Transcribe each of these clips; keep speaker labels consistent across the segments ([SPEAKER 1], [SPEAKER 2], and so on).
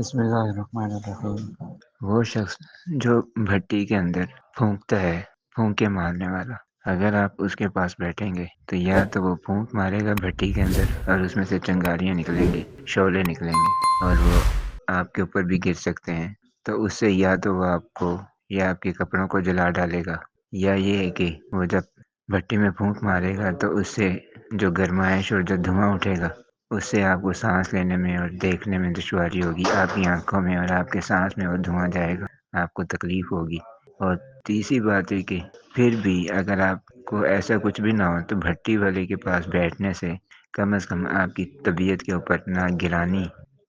[SPEAKER 1] بسم اللہ الرحمن الرحیم۔
[SPEAKER 2] وہ شخص جو بھٹی کے اندر پھونکتا ہے، پھونکے مارنے والا، اگر آپ اس کے پاس بیٹھیں گے تو یا تو وہ پھونک مارے گا بھٹی کے اندر اور اس میں سے چنگاریاں نکلیں گی، شعلے نکلیں گے اور وہ آپ کے اوپر بھی گر سکتے ہیں۔ تو اس سے یا تو وہ آپ کو یا آپ کے کپڑوں کو جلا ڈالے گا، یا یہ ہے کہ وہ جب بھٹی میں پھونک مارے گا تو اس سے جو گرمائش اور جو دھواں اٹھے گا اس سے آپ کو سانس لینے میں اور دیکھنے میں دشواری ہوگی، آپ کی آنکھوں میں اور آپ کے سانس میں وہ دھواں جائے گا، آپ کو تکلیف ہوگی۔ اور تیسری بات ہے کہ پھر بھی اگر آپ کو ایسا کچھ بھی نہ ہو تو بھٹی والے کے پاس بیٹھنے سے کم از کم آپ کی طبیعت کے اوپر نہ گرانی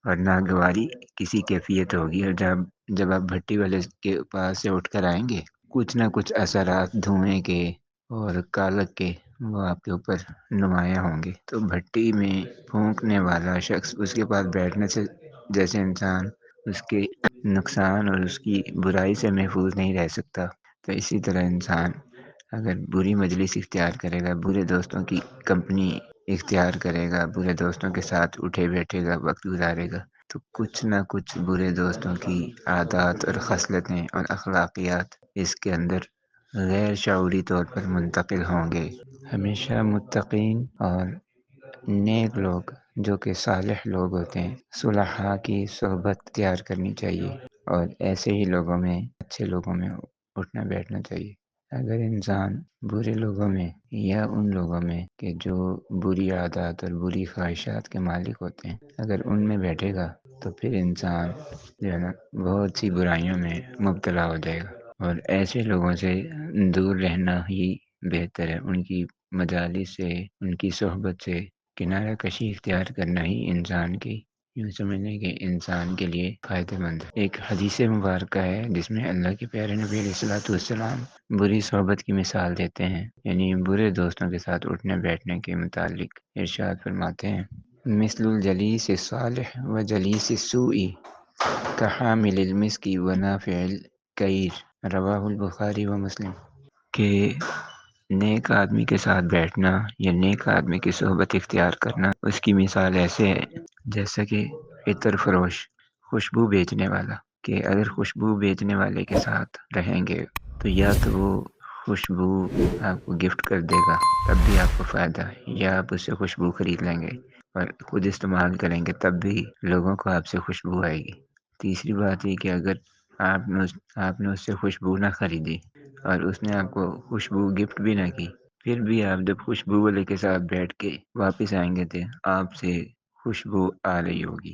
[SPEAKER 2] اور ناگواری کسی کیفیت ہوگی، اور جب آپ بھٹی والے کے پاس سے اٹھ کر آئیں گے کچھ نہ کچھ اثرات دھوئیں کے اور کالک کے وہ آپ کے اوپر نمایاں ہوں گے۔ تو بھٹی میں پھونکنے والا شخص، اس کے پاس بیٹھنے سے جیسے انسان اس کے نقصان اور اس کی برائی سے محفوظ نہیں رہ سکتا، تو اسی طرح انسان اگر بری مجلس اختیار کرے گا، برے دوستوں کی کمپنی اختیار کرے گا، برے دوستوں کے ساتھ اٹھے بیٹھے گا، وقت گزارے گا، تو کچھ نہ کچھ برے دوستوں کی عادات اور خصلتیں اور اخلاقیات اس کے اندر غیر شعوری طور پر منتقل ہوں گے۔ ہمیشہ متقین اور نیک لوگ جو کہ صالح لوگ ہوتے ہیں، صلحاء کی صحبت اختیار کرنی چاہیے اور ایسے ہی لوگوں میں، اچھے لوگوں میں اٹھنا بیٹھنا چاہیے۔ اگر انسان برے لوگوں میں یا ان لوگوں میں کہ جو بری عادات اور بری خواہشات کے مالک ہوتے ہیں، اگر ان میں بیٹھے گا تو پھر انسان جو ہے نا بہت سی برائیوں میں مبتلا ہو جائے گا، اور ایسے لوگوں سے دور رہنا ہی بہتر ہے۔ ان کی مجالس سے، ان کی صحبت سے کنارہ کشی اختیار کرنا ہی انسان کی، یوں سمجھنے کہ انسان کے لیے فائدہ مند ہے۔ ایک حدیث مبارکہ ہے جس میں اللہ کے پیارے نبی علیہ الصلوۃ والسلام بری صحبت کی مثال دیتے ہیں، یعنی برے دوستوں کے ساتھ اٹھنے بیٹھنے کے متعلق ارشاد فرماتے ہیں: مثل الجلیس الصالح و جلیس السوء کحامل المسک و نافع الکیر، رواہ البخاری و مسلم۔ کہ نیک آدمی کے ساتھ بیٹھنا یا نیک آدمی کی صحبت اختیار کرنا، اس کی مثال ایسے ہے جیسا کہ عطر فروش، خوشبو بیچنے والا، کہ اگر خوشبو بیچنے والے کے ساتھ رہیں گے تو یا تو وہ خوشبو آپ کو گفٹ کر دے گا، تب بھی آپ کو فائدہ ہے، یا آپ اس سے خوشبو خرید لیں گے اور خود استعمال کریں گے، تب بھی لوگوں کو آپ سے خوشبو آئے گی۔ تیسری بات یہ کہ اگر آپ نے اس سے خوشبو نہ خریدی اور اس نے آپ کو خوشبو گفٹ بھی نہ کی، پھر بھی آپ جب خوشبو والے کے ساتھ بیٹھ کے واپس آئیں گے تو آپ سے خوشبو آ رہی ہوگی۔